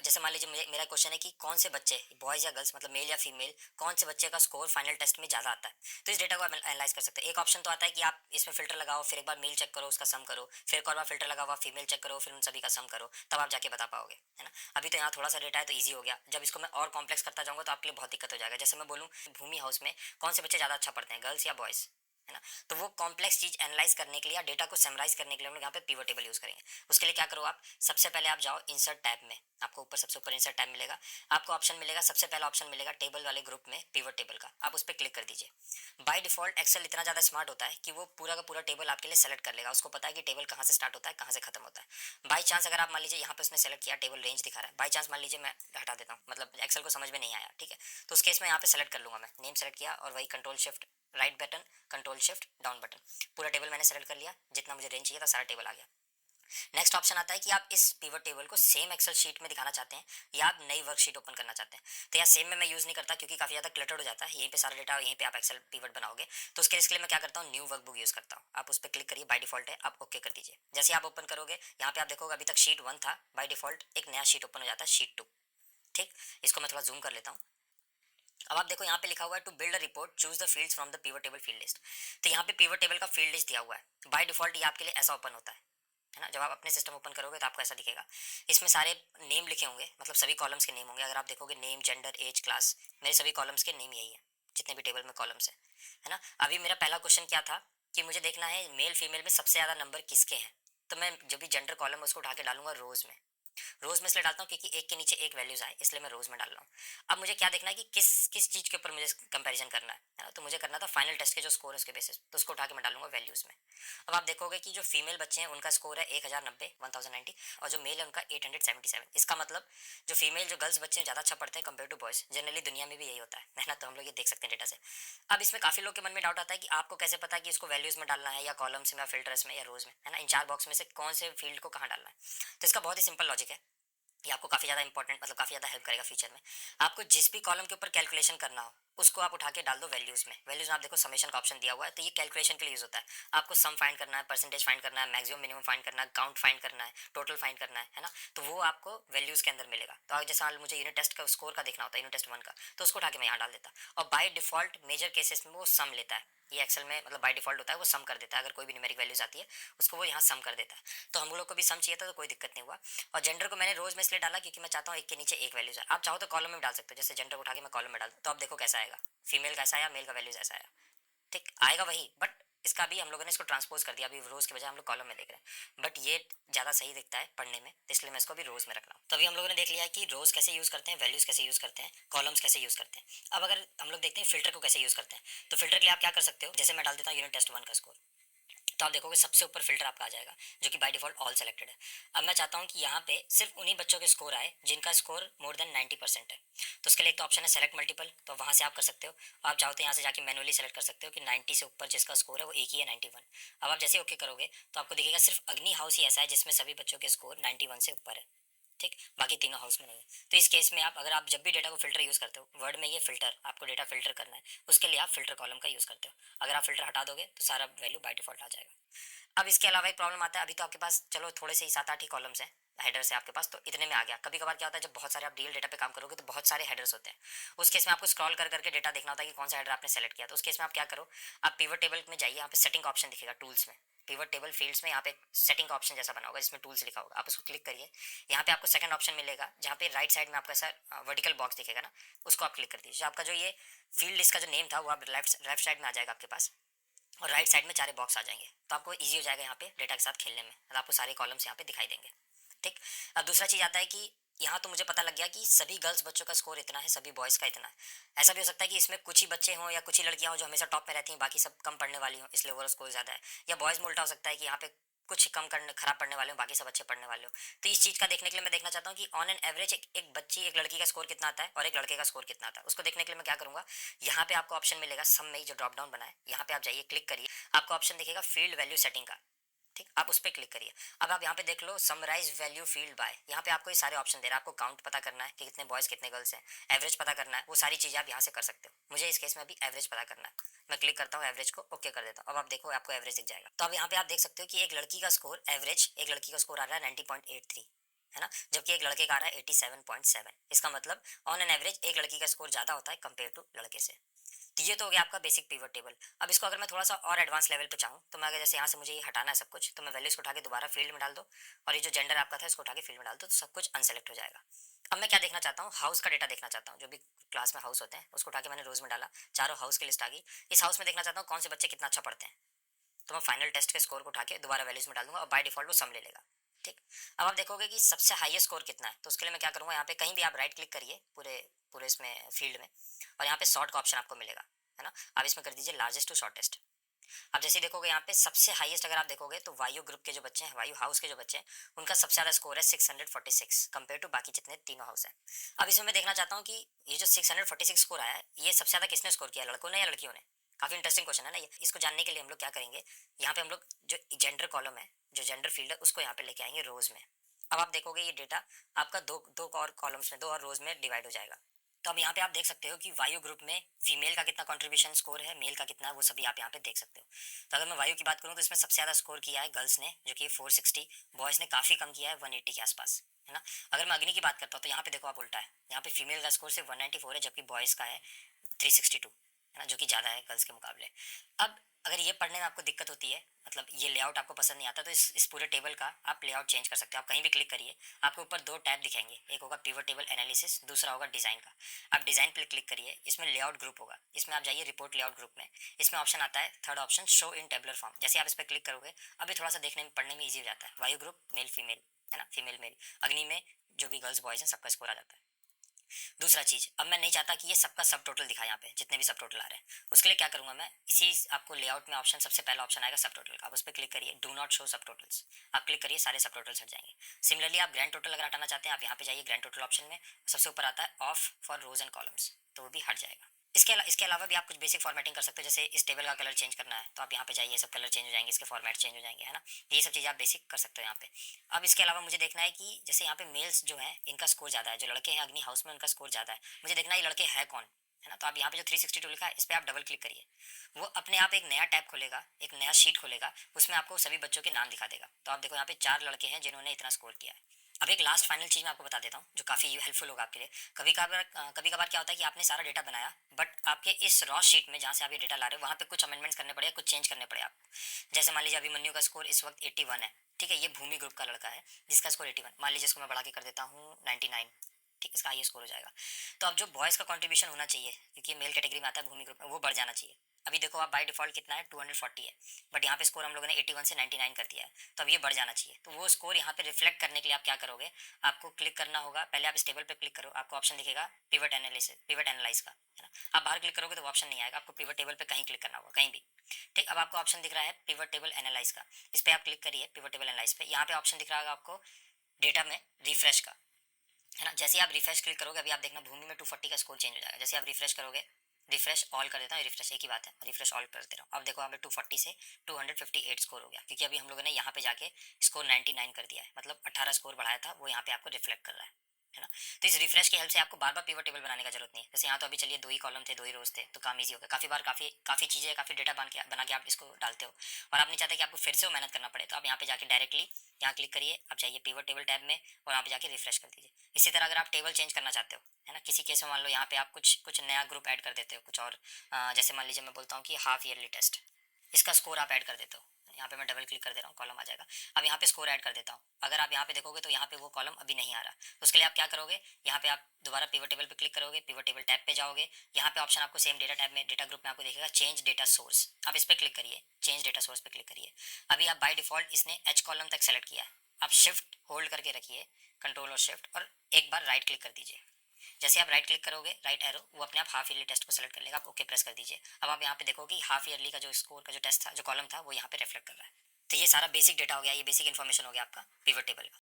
जैसे मान लीजिए मेरा क्वेश्चन है कि कौन से बच्चे बॉयज़ या गर्ल्स मतलब मेल या फीमेल कौन से बच्चे का स्कोर फाइनल टेस्ट में ज़्यादा आता है, तो इस डेटा को आप एनालाइज कर सकते हैं। एक ऑप्शन तो आता है कि आप इसमें फ़िल्टर लगाओ, फिर एक बार मेल चेक करो, उसका सम करो, फिर एक और बार फ़िल्टर लगाओ, आप फीमेल चेक करो, फिर उन सभी का सम करो, तब आप जाके बता पाओगे, है ना। अभी तो यहाँ थोड़ा सा डेटा है तो ईजी हो गया, जब इसको मैं और कॉम्प्लेक्स करता जाऊँगा तो आपके लिए बहुत दिक्कत हो जाएगा। जैसे मैं बोलूँ भूमि हाउस में कौन से बच्चे ज़्यादा अच्छा पढ़ते हैं, गर्ल्स या बॉयज़, है ना। तो वो कॉम्प्लेक्स चीज़ एनालाइज करने के लिए या डेटा को समराइज करने के लिए हम लोग यहाँ पे पिवट टेबल यूज़ करेंगे। उसके लिए क्या करो आप, सबसे पहले आप जाओ इंसर्ट टैब में, आपको ऊपर सबसे ऊपर इंसर्ट टैब मिलेगा, आपको ऑप्शन मिलेगा, सबसे पहला ऑप्शन मिलेगा टेबल वाले ग्रुप में पिवट टेबल का, आप उस पर क्लिक कर दीजिए। बाय डिफॉल्ट एक्सेल इतना ज़्यादा स्मार्ट होता है कि वो पूरा का पूरा टेबल आपके लिए सेलेक्ट कर लेगा, उसको पता है कि टेबल कहाँ से स्टार्ट होता है कहाँ से खत्म होता है। बाई चांस अगर आप मान लीजिए यहाँ पे उसने सेलेक्ट किया टेबल रेंज दिखा रहा है, बाई चांस मान लीजिए मैं हटा देता हूँ, मतलब एक्सेल को समझ में नहीं आया, ठीक है, तो उस केस में यहाँ पे सेलेक्ट कर लूँगा, मैं नेम सेलेक्ट किया और वही control shift right button, control shift down button, पूरा टेबल मैंने सेलेक्ट कर लिया, जितना मुझे रेंज चाहिए था सारा टेबल आ गया। नेक्स्ट ऑप्शन आता है कि आप इस पिवट टेबल को सेम एक्सेल शीट में दिखाना चाहते हैं या आप नई वर्कशीट ओपन करना चाहते हैं। तो यहाँ सेम में मैं यूज़ नहीं करता क्योंकि काफ़ी ज़्यादा क्लटर्ड हो जाता है, यहीं पे सारा डेटा यहीं पे आप एक्सेल पिवट बनाओगे, तो उसके इसके लिए मैं क्या करता हूँ, न्यू वर्कबुक यूज़ करता हूँ। आप उस पर क्लिक करिए, बाय डिफॉल्ट है, आप ओके कर दीजिए। जैसे आप ओपन करोगे यहाँ पे आप देखोगे अभी तक शीट 1 था, बाय डिफॉल्ट एक नया शीट ओपन हो जाता है, शीट 2। ठीक, इसको मैं थोड़ा जूम कर लेता हूँ। अब आप देखो यहाँ पे लिखा हुआ है to build a report choose the fields from the pivot table field list. तो यहाँ पे पिवट टेबल का फील्ड लिस्ट दिया हुआ है, बाय डिफॉल्ट ये आपके लिए ऐसा ओपन होता है ना। जब आप अपने सिस्टम ओपन करोगे तो आपको ऐसा दिखेगा, इसमें सारे नेम लिखे होंगे, मतलब सभी कॉलम्स के नेम होंगे। अगर आप देखोगे नेम, जेंडर, एज, क्लास, मेरे सभी कॉलम्स के नेम यही है, जितने भी टेबल में कॉलम्स है ना। अभी मेरा पहला क्वेश्चन क्या था कि मुझे देखना है मेल फीमेल में सबसे ज़्यादा नंबर किसके हैं, तो मैं जब भी जेंडर कॉलम उसको उठा के डालूंगा रोज में, रोज में इसलिए डालता हूँ क्योंकि एक के नीचे एक वैल्यूज आए, इसलिए मैं रोज में डाल रहा हूँ। अब मुझे क्या देखना है कि किस किस चीज़ के ऊपर मुझे कंपैरिजन करना है ना, तो मुझे करना था फाइनल टेस्ट के जो स्कोर है उसके बेसिस, तो उसको उठा के मैं डालूंगा वैल्यूज़ में। अब आप देखोगे कि जो फीमेल बच्चे हैं उनका स्कोर है 1090 1090, और जो मेल है उनका 877। इसका मतलब जो फीमेल जो गर्ल्स बच्चे हैं ज़्यादा अच्छा पढ़ते हैं कंपेयर टू बॉयज़, जनरली दुनिया में भी यही होता है ना, तो हम लोग ये देख सकते हैं डेटा से। अब इसमें काफ़ी लोग के मन में डाउट आता है कि आपको कैसे पता कि इसको वैल्यूज़ में डालना है या कॉलम्स में या फिल्टर्स में या रोज में, है ना, इन चार बॉक्स में से कौन से फील्ड को कहाँ डालना है। तो इसका बहुत ही सिंपल लॉजिक है, ये आपको काफ़ी ज़्यादा इंपॉर्टेंट मतलब काफ़ी ज़्यादा हेल्प करेगा फ्यूचर में। आपको जिस भी कॉलम के ऊपर कैलकुलेशन करना हो उसको आप उठा के डाल दो वैल्यूज़ में। वैल्यूज़ में आप देखो समेशन का ऑप्शन दिया हुआ है, तो ये कैलकुलेशन के लिए यूज़ होता है। आपको सम फाइंड करना है, परसेंटेज फाइंड करना है, मैक्सिमम मिनिमम फाइंड करना है, काउंट फाइंड करना है, टोटल फाइंड करना है ना, तो वो आपको वैल्यूज़ के अंदर मिलेगा। तो अगर जैसा मुझे यूनिट टेस्ट का स्कोर का देखना होता है, यूनिट टेस्ट 1 का, तो उसको उठा के मैं यहाँ डाल देता, और बाय डिफॉल्ट मेजर केसेस में वो सम लेता है। ये एक्सेल में मतलब बाय डिफॉल्ट होता है, वो सम कर देता है, अगर कोई भी न्यूमेरिक वैल्यूज आती है उसको वो यहाँ सम कर देता है। तो हम लोग को भी सम चाहिए था तो कोई दिक्कत नहीं हुआ। और जेंडर को मैंने रोज में इसलिए डाला क्योंकि मैं चाहता हूँ एक के नीचे एक वैल्यूज है। आप चाहो तो कॉलम में डाल सकते हो, जैसे जेंडर को उठा के मैं कॉलम में डाल, तो आप देखो कैसा आएगा, फीमेल कैसा आया, मेल का वैल्यूज ऐसा आया, ठीक आएगा वही, बट इसका भी हम लोगों ने इसको ट्रांसपोज कर दिया, अभी रोज के बजाय हम लोग कॉलम में देख रहे हैं, बट ये ज़्यादा सही दिखता है पढ़ने में, तो इसलिए मैं इसको भी रोज में रख रहा हूँ। तो अभी हम लोगों ने देख लिया कि रोज कैसे यूज़ करते हैं, वैल्यूज़ कैसे यूज़ करते हैं, कॉलम्स कैसे यूज़ करते हैं। अब अगर हम लोग देखते हैं फिल्टर को कैसे यूज़ करते हैं, तो फिल्टर के लिए आप क्या कर सकते हो, जैसे मैं डाल देता हूँ यूनिट टेस्ट 1 का स्कोर, तो आप देखोगे सबसे ऊपर फिल्टर आपका आ जाएगा जो कि बाय डिफॉल्ट ऑल सेलेक्टेड है। अब मैं चाहता हूँ कि यहाँ पे सिर्फ उन्हीं बच्चों के स्कोर आए जिनका स्कोर मोर देन 90% है, तो उसके लिए एक तो ऑप्शन है सेलेक्ट मल्टीपल, तो वहाँ से आप कर सकते हो। आप चाहो तो यहाँ से जाके मैनुअली सेलेक्ट कर सकते हो कि 90 से ऊपर जिसका स्कोर है वो एक ही है 91। अब आप जैसे ओके करोगे तो आपको दिखेगा सिर्फ अग्नि हाउस ही ऐसा है जिसमें सभी बच्चों के स्कोर 91 से ऊपर है, ठीक, बाकी तीनों हाउस में नहीं है। तो इस केस में आप अगर आप जब भी डेटा को फिल्टर यूज़ करते हो, वर्ड में ये फिल्टर आपको डेटा फिल्टर करना है, उसके लिए आप फिल्टर कॉलम का यूज़ करते हो। अगर आप फिल्टर हटा दोगे तो सारा वैल्यू बाय डिफॉल्ट आ जाएगा। अब इसके अलावा एक प्रॉब्लम आता है, अभी तो आपके पास चलो थोड़े से ही 7-8 ही कॉलम्स हैं, हेडर्स है आपके पास, तो इतने में आ गया। कभी कभार क्या होता है जब बहुत सारे आप रियल डेटा पे काम करोगे तो बहुत सारे हेडर्स होते हैं, उस केस में आपको स्क्रॉल कर करके डेटा देखना होता है कि कौन सा हेडर आपने सेलेक्ट किया। तो उस केस में आप क्या करो, आप पिवट टेबल में जाइए, यहाँ पे सेटिंग का ऑप्शन दिखेगा टूल्स में, पिवट टेबल फील्ड्स में यहाँ पे सेटिंग का ऑप्शन जैसा बना होगा जिसमें टूल्स लिखा होगा, आप उसको क्लिक करिए। यहाँ पे आपको सेकंड ऑप्शन मिलेगा जहाँ पे राइट साइड में आपका ऐसा वर्टिकल बॉक्स दिखेगा ना, उसको आप क्लिक कर दीजिए। आपका जो ये फील्ड लिस्ट का जो नेम था वो आप लेफ्ट साइड में आ जाएगा आपके पास, और राइट साइड में चारे बॉक्स आ जाएंगे, तो आपको इजी हो जाएगा यहाँ पे डेटा के साथ खेलने में, और आपको सारे कॉलम्स यहाँ पे दिखाई देंगे, ठीक। अब दूसरा चीज़ आता है कि यहाँ तो मुझे पता लग गया कि सभी गर्ल्स बच्चों का स्कोर इतना है, सभी बॉयज़ का इतना है। ऐसा भी हो सकता है कि इसमें कुछ ही बच्चे हों या कुछ ही लड़कियां हों जो हमेशा टॉप में रहती हैं, बाकी सब कम पढ़ने वाली हों इसलिए ओवरऑल स्कोर ज़्यादा है। या बॉयज़ में उल्टा हो सकता है कि यहाँ पे कुछ कम करने खराब पढ़ने वाले हो, बाकी सब अच्छे पढ़ने वाले हो। तो इस चीज़ का देखने के लिए मैं देखना चाहता हूँ कि ऑन एन एवरेज एक बच्ची एक लड़की का स्कोर कितना आता है और एक लड़के का स्कोर कितना आता है। उसको देखने के लिए मैं क्या करूँगा, यहाँ पे आपको ऑप्शन मिलेगा सम में जो ड्रॉप डाउन बना है, यहाँ पे आप जाइए, क्लिक करिए, आपको ऑप्शन दिखेगा फील्ड वैल्यू सेटिंग का, ठीक, आप उस पर क्लिक करिए। अब आप यहाँ पे देख लो समराइज वैल्यू फील्ड बाय, यहाँ पे आपको ये सारे ऑप्शन दे रहा है। आपको काउंट पता करना है कि कितने बॉयज़ कितने गर्ल्स हैं, एवरेज पता करना है, वो सारी चीज़ें आप यहाँ से कर सकते हो। मुझे इस केस में अभी एवरेज पता करना है, मैं क्लिक करता हूँ एवरेज को, ओके कर देता हूँ। अब आप देखो आपको एवरेज दिख जाएगा। तो अब यहाँ पे आप देख सकते हो कि एक लड़की का स्कोर एवरेज, एक लड़की का स्कोर आ रहा है 90.83, है ना, जबकि एक लड़के का आ रहा है 87.7। इसका मतलब ऑन एन एवरेज एक लड़की का स्कोर ज़्यादा होता है कंपेयर टू लड़के से। तो ये तो हो गया आपका बेसिक पिवट टेबल। अब इसको अगर मैं थोड़ा सा और एडवांस लेवल पे चाहूँ तो मैं अगर जैसे यहाँ से मुझे ये हटाना है सब कुछ, तो मैं वैल्यूज को उठा के दोबारा फील्ड में डाल दो और ये जो जेंडर आपका था इसको उठा के फील्ड में डाल दो, तो सब कुछ अनसेलेक्ट हो जाएगा। अब मैं क्या देखना चाहता हूँ, हाउस का डेटा देखना चाहता हूँ। जो भी क्लास में हाउस होते हैं उसको उठा के मैंने रोज में डाला, चारों हाउस की लिस्ट आ गई। इस हाउस में देखना चाहता हूँ कौन से बच्चे कितना अच्छा पढ़ते हैं, तो मैं फाइनल टेस्ट के स्कोर को उठा के दोबारा वैल्यूज में डाल दूंगा और बाय डिफॉल्ट वो सम ले लेगा। ठीक, अब आप देखोगे कि सबसे हाईएस्ट स्कोर कितना है, तो उसके लिए मैं क्या करूँगा, यहाँ पे कहीं भी आप राइट क्लिक करिए पूरे पूरे इसमें फील्ड में, और यहाँ पे सॉर्ट का ऑप्शन आपको मिलेगा, है ना। आप इसमें कर दीजिए लार्जेस्ट टू शॉर्टेस्ट। अब जैसे देखोगे यहाँ पे सबसे हाईएस्ट अगर आप देखोगे तो वायु ग्रुप के जो बच्चे हैं, वायु हाउस के जो बच्चे हैं, उनका सबसे ज़्यादा स्कोर है 646 कंपेयर टू बाकी जितने तीनों हाउस हैं। अब इसमें मैं देखना चाहता हूँ कि ये जो 646 स्कोर आया है, ये सबसे ज़्यादा किसने स्कोर किया, लड़कों ने या लड़कियों ने। काफ़ी इंटरेस्टिंग क्वेश्चन है ना ये। इसको जानने के लिए हम लोग क्या करेंगे, यहाँ पे हम लोग जो जेंडर कॉलम है, जो जेंडर फील्ड है, उसको यहाँ पे लेके आएंगे रोज में। अब आप देखोगे ये डेटा आपका दो दो और कॉलम्स में, दो और रोज में डिवाइड हो जाएगा। तो अब यहाँ पे आप देख सकते हो कि वायु ग्रुप में फीमेल का कितना कंट्रीब्यूशन स्कोर है, मेल का कितना है, वो सभी आप यहाँ पे देख सकते हो। तो अगर मैं वायु की बात करूँ तो इसमें सबसे ज़्यादा स्कोर किया है गर्ल्स ने, जो कि 460, बॉयज़ ने काफ़ी कम किया है 180 के आसपास, है ना। अगर मैं अग्नि की बात करता हूँ तो यहाँ पे देखो आप उल्टा है, यहाँ पे फीमेल का स्कोर सिर्फ 194 है, जबकि बॉयज़ का है 362, है ना, जो कि ज़्यादा है गर्ल्स के मुकाबले। अब अगर ये पढ़ने में आपको दिक्कत होती है, मतलब ये लेआउट आपको पसंद नहीं आता, तो इस पूरे टेबल का आप लेआउट चेंज कर सकते हो। आप कहीं भी क्लिक करिए, आपको ऊपर दो टैब दिखेंगे, एक होगा पिवट टेबल एनालिसिस, दूसरा होगा डिज़ाइन का। आप डिज़ाइन पे क्लिक करिए, इसमें लेआउट ग्रुप होगा, इसमें आप जाइए रिपोर्ट लेआउट ग्रुप में, इसमें ऑप्शन आता है third option show in tabular form. जैसे आप इस पर क्लिक करोगे अभी थोड़ा सा देखने में पढ़ने में ईजी हो जाता है। वायु ग्रुप मेल फीमेल, है ना, फीमेल मेल। अग्नि में जो भी गर्ल्स बॉयज़ हैं सबका स्कोर आ जाता है। दूसरा चीज़, अब मैं नहीं चाहता कि ये सबका सब टोटल दिखाए, यहाँ पे जितने भी सब टोटल आ रहे हैं, उसके लिए क्या करूँगा मैं, इसी आपको लेआउट में ऑप्शन सबसे पहला ऑप्शन आएगा सब टोटल का, आप उस पर क्लिक करिए, डू नॉट शो सब टोटल्स। आप क्लिक करिए, सारे सब टोटल्स हट जाएंगे। सिमिलरली आप ग्रैंड टोटल अगर हटाना चाहते हैं, आप यहाँ पे जाइए ग्रैंड टोटल ऑप्शन में, सबसे ऊपर आता है of for rows and columns, तो वो भी हट जाएगा। इसके अलावा भी आप कुछ बेसिक फॉर्मेटिंग कर सकते हो, जैसे इस टेबल का कलर चेंज करना है तो आप यहाँ पे जाइए, सब कलर चेंज हो जाएंगे, इसके फॉर्मेट चेंज हो जाएंगे, है ना। ये सब चीज़ें आप बेसिक कर सकते हो यहाँ पे। अब इसके अलावा मुझे देखना है कि जैसे यहाँ पे मेल्स जो हैं इनका स्कोर ज़्यादा है, जो लड़के हैं अग्नि हाउस में उनका स्कोर ज़्यादा है, मुझे देखना है ये लड़के हैं कौन, है ना। तो आप यहाँ पे जो 362 लिखा है इस पर आप डबल क्लिक करिए, वो अपने आप एक नया टैब खोलेगा, एक नया शीट खोलेगा, उसमें आपको सभी बच्चों के नाम दिखा देगा। तो आप देखो यहाँ पे 4 लड़के हैं जिन्होंने इतना स्कोर किया है। अब एक लास्ट फाइनल चीज़ मैं आपको बता देता हूँ जो काफ़ी हेल्पफुल होगा आपके लिए। कभी कभार क्या होता है कि आपने सारा डेटा बनाया, बट आपके इस रॉ शीट में जहाँ से आप ये डेटा ला रहे हो वहाँ पे कुछ अमेंडमेंट्स करने पड़े, कुछ चेंज करने पड़े आपको। जैसे मान लीजिए अभिमन्यु का स्कोर इस वक्त 81 है, ठीक है, ये भूमि ग्रुप का लड़का है जिसका स्कोर 81, मान लीजिए इसको मैं बढ़ा के कर देता हूँ 99, ठीक, इसका हाई स्कोर हो जाएगा। तो अब जो बॉयज़ का कंट्रीब्यूशन होना चाहिए, क्योंकि मेल कैटेगरी में आता है भूमि ग्रुप में, वो बढ़ जाना चाहिए। अभी देखो आप बाय डिफॉल्ट कितना है 240 है, बट यहाँ पे स्कोर हम लोगों ने 81 से 99 कर दिया है, तो अब ये बढ़ जाना चाहिए। तो वो स्कोर यहाँ पे रिफ्लेक्ट करने के लिए आप क्या करोगे, आपको क्लिक करना होगा, पहले आप इस टेबल पे क्लिक करो, आपको ऑप्शन दिखेगा पिवट एनालिसिस, पिवट एनालाइज का, है ना। आप बाहर क्लिक करोगे तो ऑप्शन नहीं आएगा, आपको पिवट टेबल पे कहीं क्लिक करना होगा, कहीं भी। ठीक, अब आपको ऑप्शन दिख रहा है पिवट टेबल एनालाइज का, इस पर आप क्लिक करिए पिवट टेबल एनालाइज पे। यहाँ पे ऑप्शन दिख रहा होगा आपको डेटा में रिफ्रेश का, है ना। जैसे आप रिफ्रेश क्लिक करोगे अभी आप देखना भूमि में 240 का स्कोर चेंज हो जाएगा। जैसे आप रिफ्रेश करोगे, रिफ्रेश ऑल कर देता हूँ, रिफ्रेश एक ही बात है, रिफ्रेश ऑल कर दे रहा हूँ। अब देखो हमें 240 से 258 स्कोर हो गया, क्योंकि अभी हम लोगों ने यहाँ पे जाके स्कोर 99 कर दिया है, मतलब 18 स्कोर बढ़ाया था, वो यहाँ पे आपको रिफ्लेक्ट कर रहा है ना। तो इस रिफ्रेश की हेल्प से आपको बार बार पिवट टेबल बनाने का जरूरत नहीं है। जैसे यहाँ तो अभी चलिए 2 ही कॉलम थे, 2 ही रोज थे, तो काम ईजी हो गया। काफ़ी बार काफ़ी चीज़ें, काफ़ी डेटा बना के आप इसको डालते हो और आप नहीं चाहते कि आपको फिर से वो मेहनत करना पड़े, तो आप यहाँ पे जाके डायरेक्टली यहाँ क्लिक करिए, आप जाइए पिवट टेबल टैब में और यहाँ पे जाके रिफ्रेश कर दीजिए। इसी तरह अगर आप टेबल चेंज करना चाहते हो, है ना, किसी केस में मान लो यहाँ पे आप कुछ नया ग्रुप ऐड कर देते हो, कुछ और जैसे मान लीजिए मैं बोलता हूँ कि हाफ ईयरली टेस्ट, इसका स्कोर आप ऐड कर देते हो। यहाँ पे मैं डबल क्लिक कर दे रहा हूँ, कॉलम आ जाएगा। अब यहाँ पे स्कोर ऐड कर देता हूँ, अगर आप यहाँ पे देखोगे तो यहाँ पे वो कॉलम अभी नहीं आ रहा, तो उसके लिए आप क्या करोगे, यहाँ पे आप दोबारा पिवट टेबल पे क्लिक करोगे, पिवट टेबल टैब पे जाओगे, यहाँ पे ऑप्शन आपको सेम डेटा टैब में, डेटा ग्रुप में आपको दिखेगा चेंज डेटा सोर्स, आप इस पर क्लिक करिए, चेंज डेटा सोर्स पे क्लिक करिए। अभी आप बाय डिफॉल्ट इसने एच कॉलम तक सेलेक्ट किया है, आप शिफ्ट होल्ड करके रखिए, कंट्रोल और शिफ्ट, और एक बार राइट क्लिक कर दीजिए। जैसे आप राइट क्लिक करोगे, राइट एरो, वो अपने आप हाफ ईयरली टेस्ट को सेलेक्ट कर लेगा, आप ओके प्रेस कर दीजिए। अब आप यहाँ पे देखोगे हाफ ईयरली का जो स्कोर का जो टेस्ट था, जो कॉलम था, वो यहाँ पे रिफ्लेक्ट कर रहा है। तो ये सारा बेसिक डेटा हो गया, ये बेसिक इन्फॉर्मेशन हो गया आपका पिवट टेबल का।